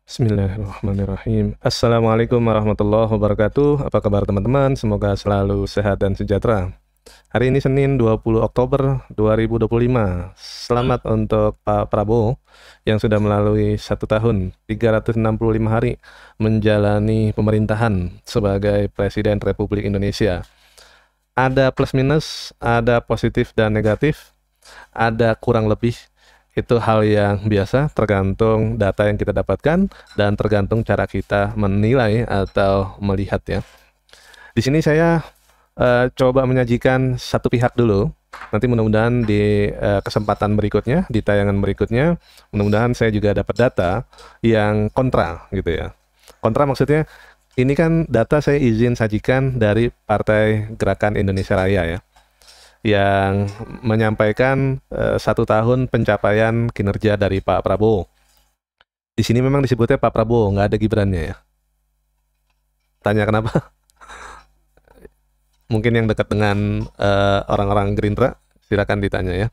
Bismillahirrahmanirrahim. Assalamualaikum warahmatullahi wabarakatuh. Apa kabar teman-teman? Semoga selalu sehat dan sejahtera. Hari ini Senin 20 Oktober 2025. Selamat untuk Pak Prabowo yang sudah melalui 1 tahun 365 hari menjalani pemerintahan sebagai Presiden Republik Indonesia. Ada plus minus, ada positif dan negatif, ada kurang lebih. Itu hal yang biasa, tergantung data yang kita dapatkan dan tergantung cara kita menilai atau melihat ya. Di sini saya coba menyajikan satu pihak dulu. Nanti mudah-mudahan di kesempatan berikutnya, di tayangan berikutnya, mudah-mudahan saya juga dapat data yang kontra gitu ya. Kontra maksudnya ini kan data saya izin sajikan dari Partai Gerakan Indonesia Raya ya, yang menyampaikan 1 tahun pencapaian kinerja dari Pak Prabowo. Di sini memang disebutnya Pak Prabowo, nggak ada Gibrannya ya. Tanya kenapa? Mungkin yang dekat dengan orang-orang Gerindra, silakan ditanya ya.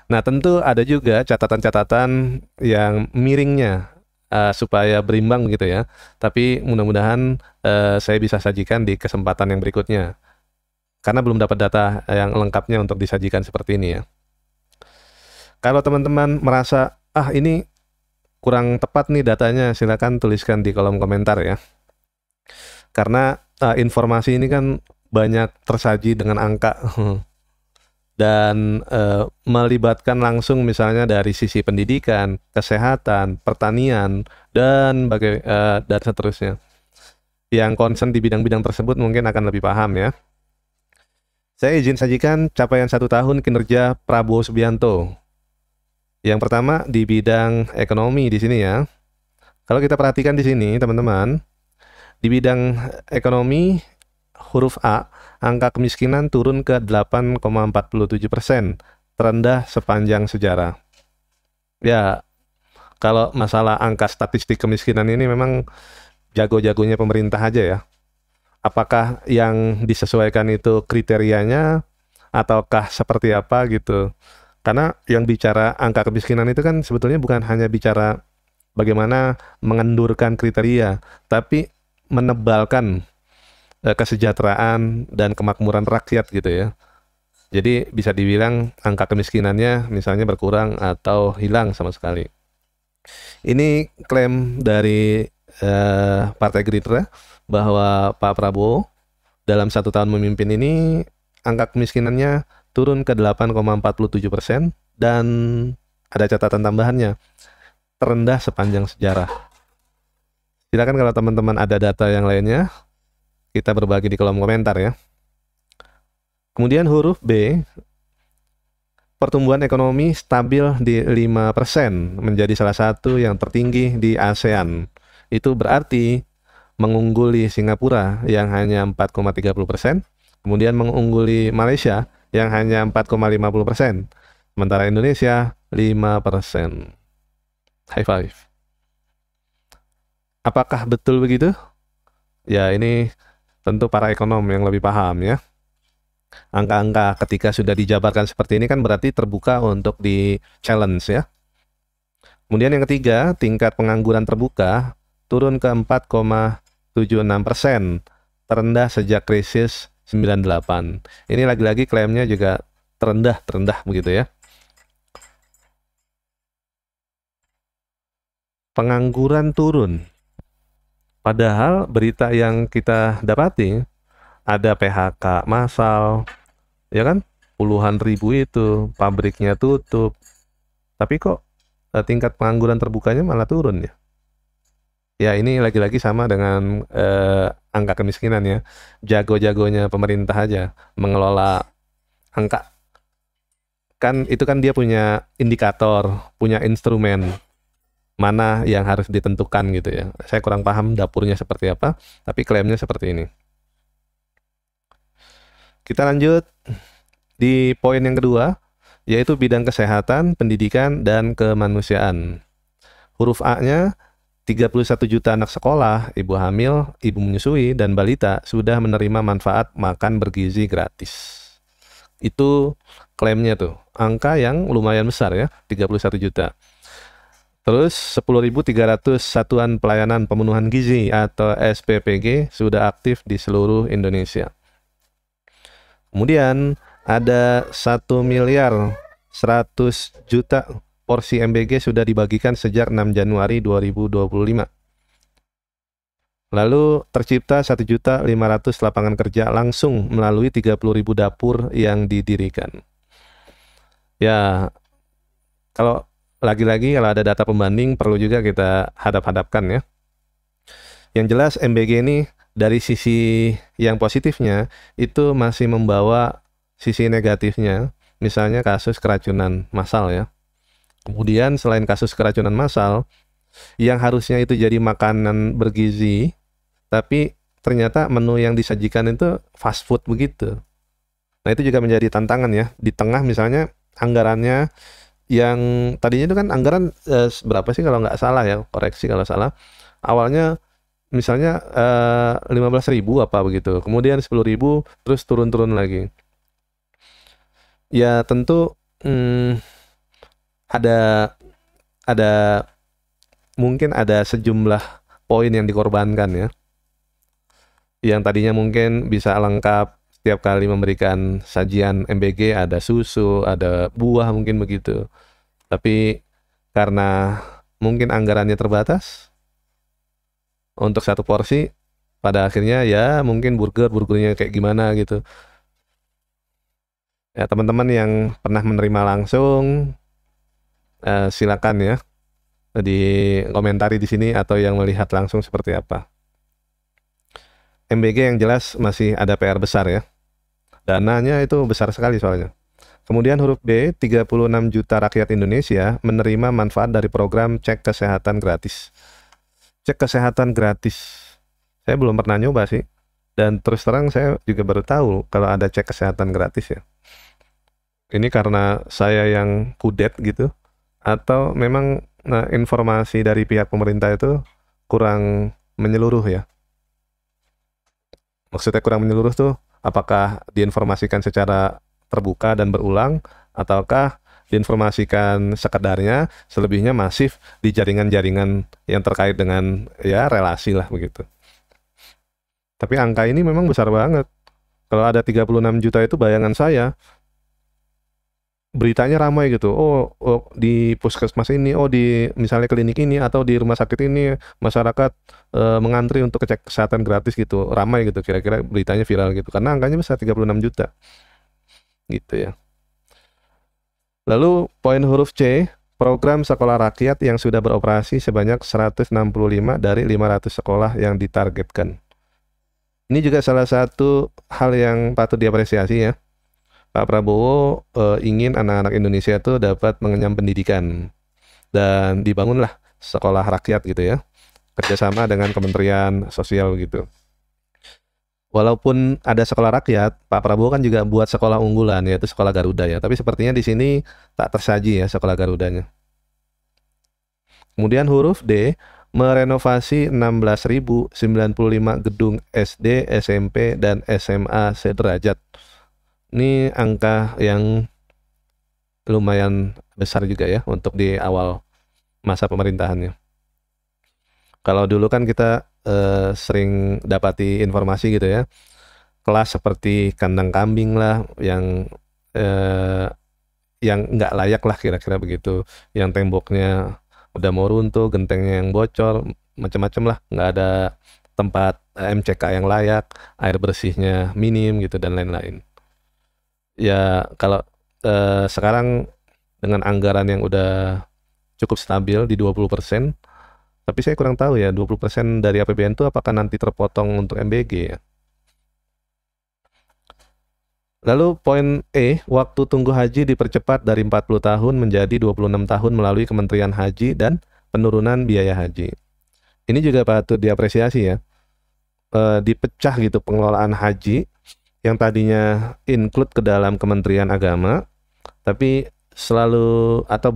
Nah, tentu ada juga catatan-catatan yang miringnya supaya berimbang gitu ya. Tapi mudah-mudahan saya bisa sajikan di kesempatan yang berikutnya, karena belum dapat data yang lengkapnya untuk disajikan seperti ini ya. Kalau teman-teman merasa, ini kurang tepat nih datanya, silakan tuliskan di kolom komentar ya. Karena informasi ini kan banyak tersaji dengan angka dan melibatkan langsung misalnya dari sisi pendidikan, kesehatan, pertanian, dan seterusnya. Yang concern di bidang-bidang tersebut mungkin akan lebih paham ya. Saya izin sajikan capaian 1 tahun kinerja Prabowo Subianto. Yang pertama di bidang ekonomi di sini ya. Kalau kita perhatikan di sini teman-teman, di bidang ekonomi huruf A, angka kemiskinan turun ke 8,47%, terendah sepanjang sejarah. Ya, kalau masalah angka statistik kemiskinan ini memang jago-jagonya pemerintah aja ya. Apakah yang disesuaikan itu kriterianya ataukah seperti apa gitu. Karena yang bicara angka kemiskinan itu kan sebetulnya bukan hanya bicara bagaimana mengendurkan kriteria, tapi menebalkan kesejahteraan dan kemakmuran rakyat gitu ya. Jadi bisa dibilang angka kemiskinannya misalnya berkurang atau hilang sama sekali. Ini klaim dari Partai Gerindra bahwa Pak Prabowo dalam 1 tahun memimpin ini angka kemiskinannya turun ke 8,47% dan ada catatan tambahannya, terendah sepanjang sejarah. Silakan kalau teman-teman ada data yang lainnya, kita berbagi di kolom komentar ya. Kemudian huruf B, pertumbuhan ekonomi stabil di 5%, menjadi salah satu yang tertinggi di ASEAN. Itu berarti mengungguli Singapura yang hanya 4,30%, kemudian mengungguli Malaysia yang hanya 4,50%, sementara Indonesia 5%. High five. Apakah betul begitu? Ya, ini tentu para ekonom yang lebih paham ya. Angka-angka ketika sudah dijabarkan seperti ini kan berarti terbuka untuk di challenge ya. Kemudian yang ketiga, tingkat pengangguran terbuka turun ke 4,76%, terendah sejak krisis 98. Ini lagi-lagi klaimnya juga terendah begitu ya. Pengangguran turun. Padahal berita yang kita dapati ada PHK massal, ya kan? Puluhan ribu itu, pabriknya tutup. Tapi kok tingkat pengangguran terbukanya malah turun ya? Ya ini lagi-lagi sama dengan angka kemiskinan ya. Jago-jagonya pemerintah aja mengelola angka. Kan itu kan dia punya indikator, punya instrumen mana yang harus ditentukan gitu ya. Saya kurang paham dapurnya seperti apa, tapi klaimnya seperti ini. Kita lanjut di poin yang kedua, yaitu bidang kesehatan, pendidikan, dan kemanusiaan. Huruf A-nya, 31 juta anak sekolah, ibu hamil, ibu menyusui, dan balita sudah menerima manfaat makan bergizi gratis. Itu klaimnya tuh, angka yang lumayan besar ya, 31 juta. Terus 10.300 satuan pelayanan pemenuhan gizi atau SPPG sudah aktif di seluruh Indonesia. Kemudian ada 1.100.000.000 porsi MBG sudah dibagikan sejak 6 Januari 2025. Lalu tercipta 1.500.000 lapangan kerja langsung melalui 30.000 dapur yang didirikan. Ya, kalau lagi-lagi kalau ada data pembanding perlu juga kita hadap-hadapkan ya. Yang jelas MBG ini dari sisi yang positifnya itu masih membawa sisi negatifnya, misalnya kasus keracunan massal ya. Kemudian selain kasus keracunan massal, yang harusnya itu jadi makanan bergizi, tapi ternyata menu yang disajikan itu fast food begitu. Nah itu juga menjadi tantangan ya, di tengah misalnya anggarannya yang tadinya itu kan anggaran berapa sih kalau nggak salah ya, koreksi kalau salah, awalnya misalnya 15.000 apa begitu, kemudian 10.000 terus turun-turun lagi. Ya tentu ada mungkin ada sejumlah poin yang dikorbankan ya, yang tadinya mungkin bisa lengkap setiap kali memberikan sajian MBG, ada susu, ada buah mungkin begitu, tapi karena mungkin anggarannya terbatas untuk satu porsi, pada akhirnya ya mungkin burgernya kayak gimana gitu ya. Teman-teman yang pernah menerima langsung silakan ya di komentari di sini, atau yang melihat langsung seperti apa. MBG yang jelas masih ada PR besar ya, dananya itu besar sekali soalnya. Kemudian huruf B, 36 juta rakyat Indonesia menerima manfaat dari program cek kesehatan gratis. Cek kesehatan gratis, saya belum pernah nyoba sih, dan terus terang saya juga baru tahu kalau ada cek kesehatan gratis ya. Ini karena saya yang kudet gitu, atau memang informasi dari pihak pemerintah itu kurang menyeluruh ya. Maksudnya kurang menyeluruh tuh, apakah diinformasikan secara terbuka dan berulang, ataukah diinformasikan sekedarnya, selebihnya masif di jaringan-jaringan yang terkait dengan ya relasi lah begitu. Tapi angka ini memang besar banget. Kalau ada 36 juta itu bayangan saya, beritanya ramai gitu. Oh, di puskesmas ini, oh di misalnya klinik ini atau di rumah sakit ini masyarakat mengantri untuk cek kesehatan gratis gitu. Ramai gitu, kira-kira beritanya viral gitu. Karena angkanya besar, 36 juta. Gitu ya. Lalu poin huruf C, program sekolah rakyat yang sudah beroperasi sebanyak 165 dari 500 sekolah yang ditargetkan. Ini juga salah satu hal yang patut diapresiasi ya. Pak Prabowo ingin anak-anak Indonesia itu dapat mengenyam pendidikan, dan dibangunlah sekolah rakyat gitu ya, kerjasama dengan Kementerian Sosial gitu. Walaupun ada sekolah rakyat, Pak Prabowo kan juga buat sekolah unggulan, yaitu sekolah Garuda ya, tapi sepertinya di sini tak tersaji ya sekolah Garudanya. Kemudian huruf D, merenovasi 16.095 gedung SD, SMP, dan SMA sederajat. Ini angka yang lumayan besar juga ya untuk di awal masa pemerintahannya. Kalau dulu kan kita sering dapati informasi gitu ya, kelas seperti kandang kambing lah, yang nggak layak lah kira-kira begitu, yang temboknya udah mau runtuh, gentengnya yang bocor, macam-macam lah, nggak ada tempat MCK yang layak, air bersihnya minim gitu, dan lain-lain. Ya kalau sekarang dengan anggaran yang udah cukup stabil di 20%, tapi saya kurang tahu ya 20% dari APBN itu apakah nanti terpotong untuk MBG ya. Lalu poin E, waktu tunggu haji dipercepat dari 40 tahun menjadi 26 tahun melalui Kementerian Haji dan penurunan biaya haji. Ini juga patut diapresiasi ya. Dipecah gitu pengelolaan haji yang tadinya include ke dalam Kementerian Agama, tapi selalu atau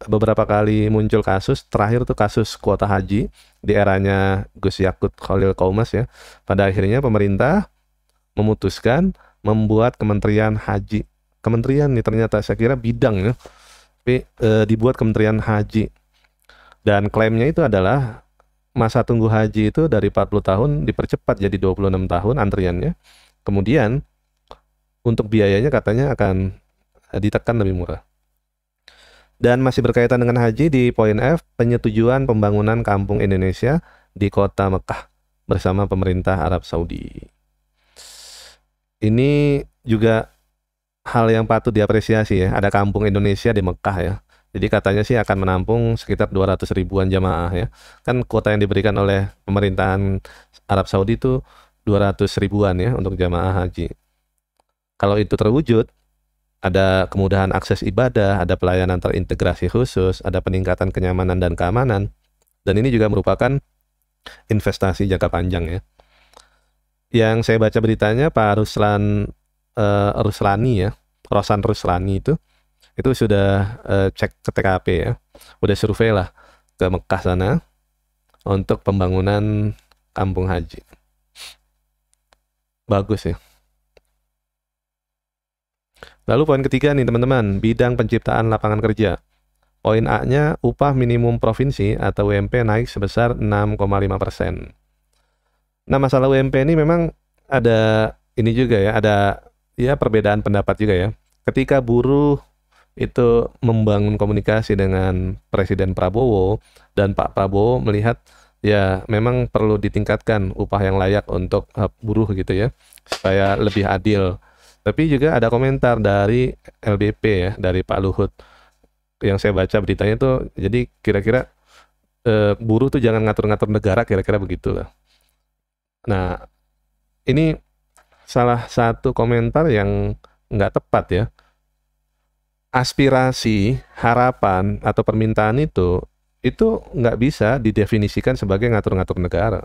beberapa kali muncul kasus, terakhir tuh kasus kuota haji di eranya Gus Yakut Khalil Qaumas ya. Pada akhirnya pemerintah memutuskan membuat Kementerian Haji. Kementerian nih ternyata, saya kira bidang ya, tapi dibuat Kementerian Haji. Dan klaimnya itu adalah masa tunggu haji itu dari 40 tahun dipercepat jadi 26 tahun antriannya. Kemudian untuk biayanya katanya akan ditekan lebih murah. Dan masih berkaitan dengan haji di poin F, penyetujuan pembangunan kampung Indonesia di kota Mekah bersama pemerintah Arab Saudi. Ini juga hal yang patut diapresiasi ya, ada kampung Indonesia di Mekah ya. Jadi katanya sih akan menampung sekitar 200 ribuan jamaah ya. Kan kuota yang diberikan oleh pemerintahan Arab Saudi itu 200 ribuan ya untuk jamaah haji. Kalau itu terwujud, ada kemudahan akses ibadah, ada pelayanan terintegrasi khusus, ada peningkatan kenyamanan dan keamanan. Dan ini juga merupakan investasi jangka panjang ya. Yang saya baca beritanya Pak Ruslani ya, Rosan Ruslani itu sudah cek ke TKP ya, udah survei lah ke Mekah sana untuk pembangunan kampung haji. Bagus ya. Lalu poin ketiga nih teman-teman, bidang penciptaan lapangan kerja. Poin A-nya, upah minimum provinsi atau UMP naik sebesar 6,5%. Nah, masalah UMP ini memang ada ini juga ya, ada ya perbedaan pendapat juga ya. Ketika buruh itu membangun komunikasi dengan Presiden Prabowo dan Pak Prabowo melihat ya memang perlu ditingkatkan upah yang layak untuk buruh gitu ya, supaya lebih adil. Tapi juga ada komentar dari LBP ya, dari Pak Luhut. Yang saya baca beritanya itu, jadi kira-kira buruh tuh jangan ngatur-ngatur negara, kira-kira begitulah. Nah, ini salah satu komentar yang nggak tepat ya. Aspirasi, harapan, atau permintaan itu nggak bisa didefinisikan sebagai ngatur-ngatur negara.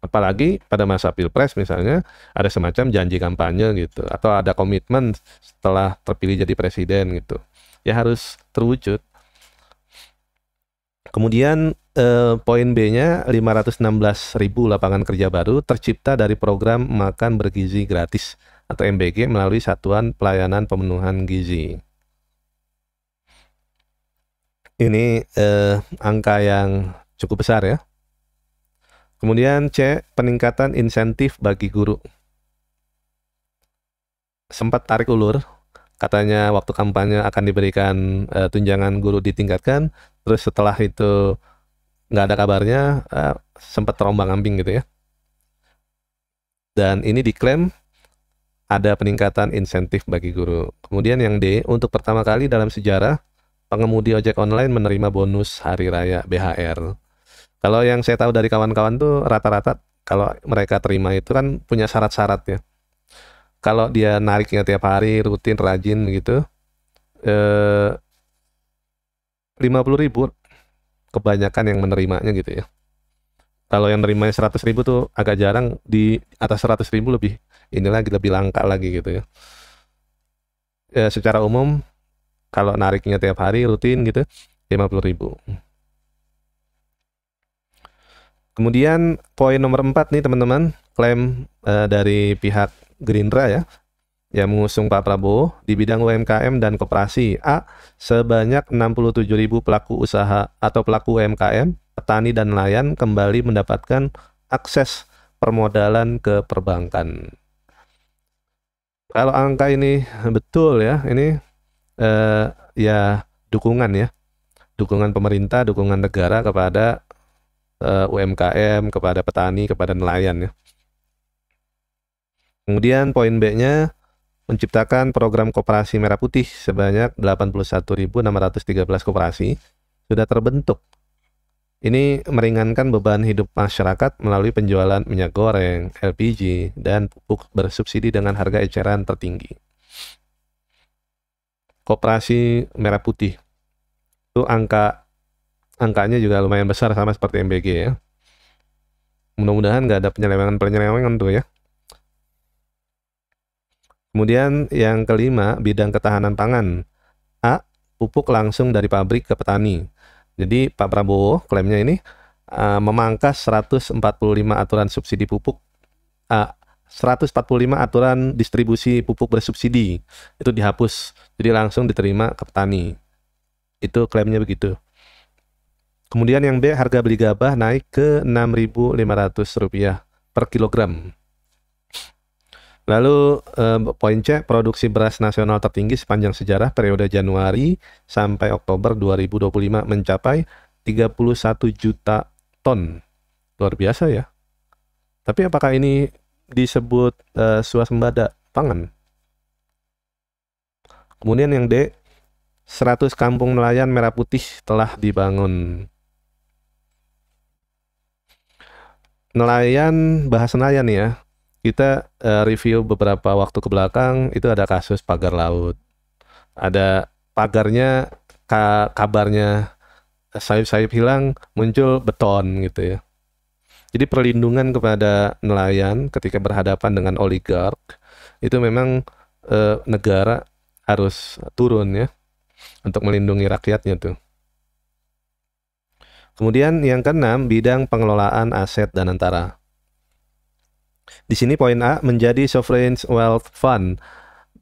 Apalagi pada masa Pilpres misalnya, ada semacam janji kampanye gitu, atau ada komitmen setelah terpilih jadi presiden gitu. Ya harus terwujud. Kemudian poin B-nya 516.000 lapangan kerja baru tercipta dari program makan bergizi gratis atau MBG melalui Satuan Pelayanan Pemenuhan Gizi. Ini angka yang cukup besar ya. Kemudian C, peningkatan insentif bagi guru. Sempat tarik ulur, katanya waktu kampanye akan diberikan tunjangan guru ditingkatkan, terus setelah itu nggak ada kabarnya, sempat terombang-ambing gitu ya. Dan ini diklaim ada peningkatan insentif bagi guru. Kemudian yang D, untuk pertama kali dalam sejarah, pengemudi ojek online menerima bonus hari raya BHR. Kalau yang saya tahu dari kawan-kawan tuh rata-rata kalau mereka terima itu kan punya syarat-syarat ya. Kalau dia nariknya tiap hari, rutin, rajin gitu, 50.000 kebanyakan yang menerimanya gitu ya. Kalau yang nerimanya 100.000 tuh agak jarang, di atas 100.000 lebih ini lagi, lebih langka lagi gitu ya. Secara umum kalau nariknya tiap hari rutin gitu 50.000. Kemudian poin nomor 4 nih teman-teman, klaim dari pihak Gerindra ya, yang mengusung Pak Prabowo di bidang UMKM dan koperasi. A, sebanyak 67.000 pelaku usaha atau pelaku UMKM, petani dan nelayan kembali mendapatkan akses permodalan ke perbankan. Kalau angka ini betul ya, ini ya dukungan pemerintah, dukungan negara kepada UMKM, kepada petani, kepada nelayan ya. Kemudian poin B-nya, menciptakan program koperasi merah putih sebanyak 81.613 koperasi sudah terbentuk. Ini meringankan beban hidup masyarakat melalui penjualan minyak goreng, LPG, dan pupuk bersubsidi dengan harga eceran tertinggi. Koperasi merah putih itu angkanya juga lumayan besar sama seperti MBG ya. Mudah-mudahan nggak ada penyelewengan tuh ya. Kemudian yang kelima, bidang ketahanan pangan. A, pupuk langsung dari pabrik ke petani. Jadi Pak Prabowo klaimnya ini memangkas 145 aturan subsidi pupuk, 145 aturan distribusi pupuk bersubsidi itu dihapus, jadi langsung diterima ke petani. Itu klaimnya begitu. Kemudian yang B, harga beli gabah naik ke Rp6.500 per kilogram. Lalu poin C, produksi beras nasional tertinggi sepanjang sejarah periode Januari sampai Oktober 2025 mencapai 31 juta ton. Luar biasa ya. Tapi apakah ini disebut swasembada pangan? Kemudian yang D, 100 kampung nelayan merah putih telah dibangun. Nelayan, bahas nelayan ya. Kita review beberapa waktu ke belakang, itu ada kasus pagar laut. Ada pagarnya, kabarnya sayap-sayap hilang, muncul beton gitu ya. Jadi perlindungan kepada nelayan ketika berhadapan dengan oligark, itu memang negara harus turun ya, untuk melindungi rakyatnya tuh. Kemudian yang keenam, bidang pengelolaan aset dan antara. Di sini poin A, menjadi sovereign wealth fund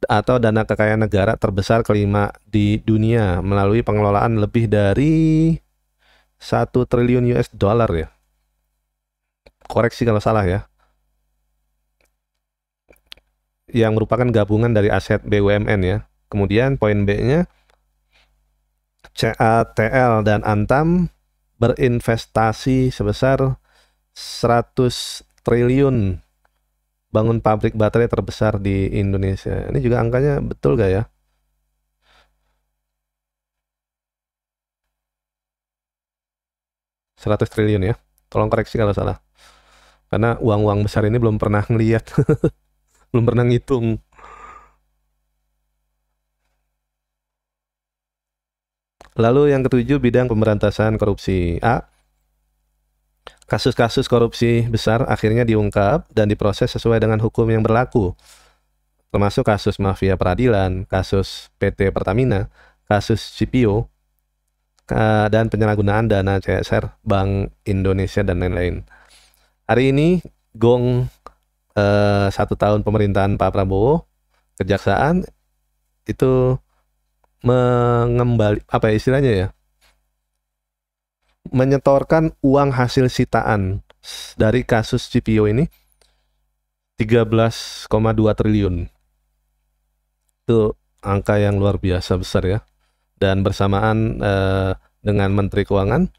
atau dana kekayaan negara terbesar kelima di dunia melalui pengelolaan lebih dari 1 triliun US dollar ya. Koreksi kalau salah ya. Yang merupakan gabungan dari aset BUMN ya. Kemudian poin B-nya, CATL dan Antam berinvestasi sebesar 100 triliun bangun pabrik baterai terbesar di Indonesia. Ini juga angkanya betul gak ya? Rp100 triliun ya. Tolong koreksi kalau salah. Karena uang-uang besar ini belum pernah ngeliat. Belum pernah ngitung. Lalu yang ketujuh, bidang pemberantasan korupsi. A, kasus-kasus korupsi besar akhirnya diungkap dan diproses sesuai dengan hukum yang berlaku, termasuk kasus mafia peradilan, kasus PT Pertamina, kasus CPO, dan penyalahgunaan dana CSR Bank Indonesia dan lain-lain. Hari ini gong 1 tahun pemerintahan Pak Prabowo, Kejaksaan itu mengembali, apa istilahnya ya, menyetorkan uang hasil sitaan dari kasus CPO ini 13,2 triliun. Itu angka yang luar biasa besar ya. Dan bersamaan dengan Menteri Keuangan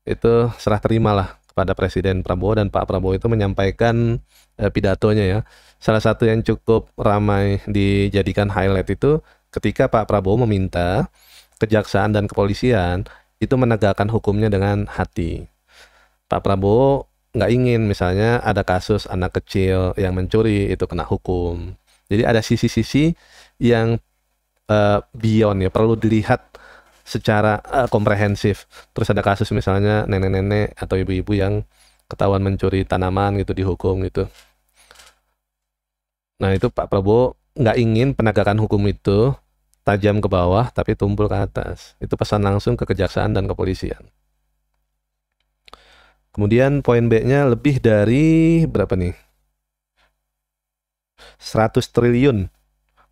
itu serah terimalah kepada Presiden Prabowo, dan Pak Prabowo itu menyampaikan pidatonya ya. Salah satu yang cukup ramai dijadikan highlight itu ketika Pak Prabowo meminta kejaksaan dan kepolisian itu menegakkan hukumnya dengan hati. Pak Prabowo nggak ingin misalnya ada kasus anak kecil yang mencuri itu kena hukum. Jadi ada sisi-sisi yang beyond ya, perlu dilihat secara komprehensif. Terus ada kasus misalnya nenek-nenek atau ibu-ibu yang ketahuan mencuri tanaman gitu dihukum gitu. Nah itu Pak Prabowo nggak ingin penegakan hukum itu tajam ke bawah tapi tumpul ke atas. Itu pesan langsung ke kejaksaan dan kepolisian. Kemudian poin B-nya, lebih dari berapa nih? 100 triliun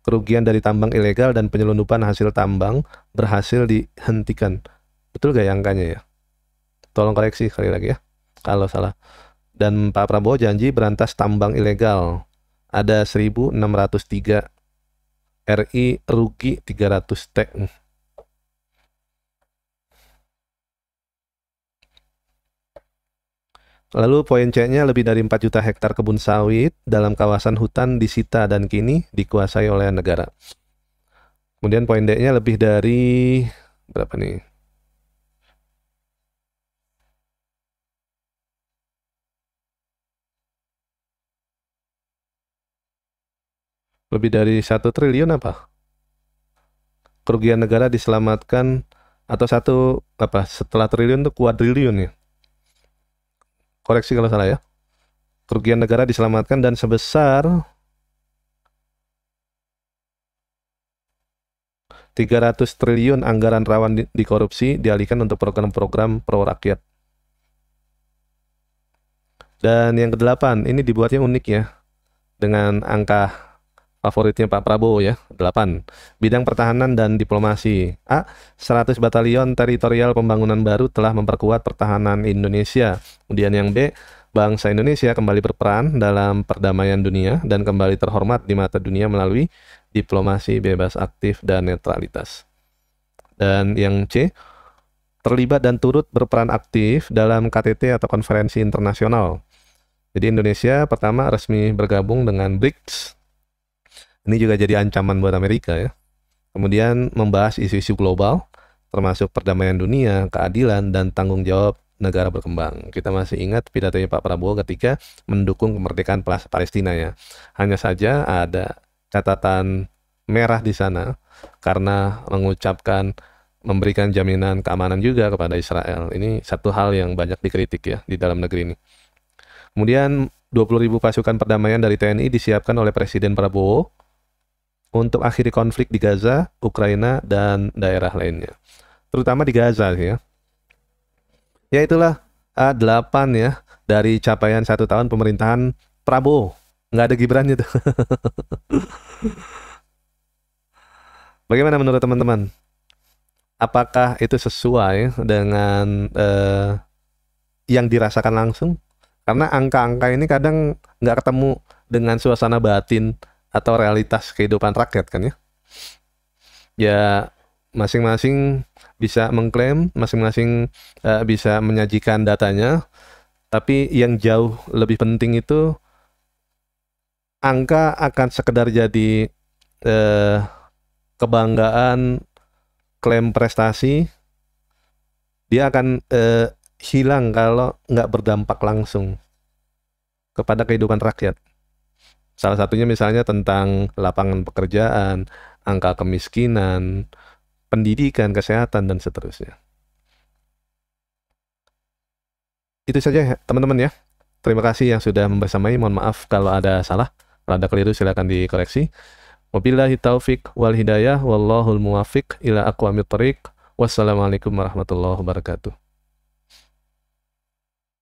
kerugian dari tambang ilegal dan penyelundupan hasil tambang berhasil dihentikan. Betul gak ya angkanya ya? Tolong koreksi sekali lagi ya kalau salah. Dan Pak Prabowo janji berantas tambang ilegal. Ada 1.603 RI, rugi 300 T. Lalu poin C-nya, lebih dari 4 juta hektar kebun sawit dalam kawasan hutan disita dan kini dikuasai oleh negara. Kemudian poin D-nya, lebih dari berapa nih? Lebih dari 1 triliun apa? Kerugian negara diselamatkan, atau setelah triliun itu kuadriliun ya. Koreksi kalau salah ya. Kerugian negara diselamatkan dan sebesar 300 triliun anggaran rawan di korupsi dialihkan untuk program-program pro rakyat. Dan yang ke-8, ini dibuatnya unik ya, dengan angka favoritnya Pak Prabowo ya, 8. Bidang pertahanan dan diplomasi. A. 100 batalion teritorial pembangunan baru telah memperkuat pertahanan Indonesia. Kemudian yang B, bangsa Indonesia kembali berperan dalam perdamaian dunia dan kembali terhormat di mata dunia melalui diplomasi bebas aktif dan netralitas. Dan yang C, terlibat dan turut berperan aktif dalam KTT atau konferensi internasional. Jadi Indonesia pertama resmi bergabung dengan BRICS. Ini juga jadi ancaman buat Amerika ya. Kemudian membahas isu-isu global, termasuk perdamaian dunia, keadilan, dan tanggung jawab negara berkembang. Kita masih ingat pidatonya Pak Prabowo ketika mendukung kemerdekaan Palestina ya. Hanya saja ada catatan merah di sana karena mengucapkan memberikan jaminan keamanan juga kepada Israel. Ini satu hal yang banyak dikritik ya di dalam negeri ini. Kemudian 20.000 pasukan perdamaian dari TNI disiapkan oleh Presiden Prabowo untuk akhiri konflik di Gaza, Ukraina, dan daerah lainnya. Terutama di Gaza sih ya. Ya itulah 8 ya dari capaian 1 tahun pemerintahan Prabowo. Nggak ada Gibrannya tuh. Bagaimana menurut teman-teman? Apakah itu sesuai dengan yang dirasakan langsung? Karena angka-angka ini kadang nggak ketemu dengan suasana batin atau realitas kehidupan rakyat kan ya. Ya masing-masing bisa mengklaim, masing-masing bisa menyajikan datanya, tapi yang jauh lebih penting itu angka akan sekedar jadi kebanggaan, klaim prestasi, dia akan hilang kalau nggak berdampak langsung kepada kehidupan rakyat. Salah satunya misalnya tentang lapangan pekerjaan, angka kemiskinan, pendidikan, kesehatan, dan seterusnya. Itu saja teman-teman ya. Terima kasih yang sudah membersamai. Mohon maaf kalau ada salah. Kalau ada keliru silakan dikoreksi. Wabillahi taufik wal hidayah. Wallahul muwafiq ila aqwamit thoriq. Wassalamualaikum warahmatullahi wabarakatuh.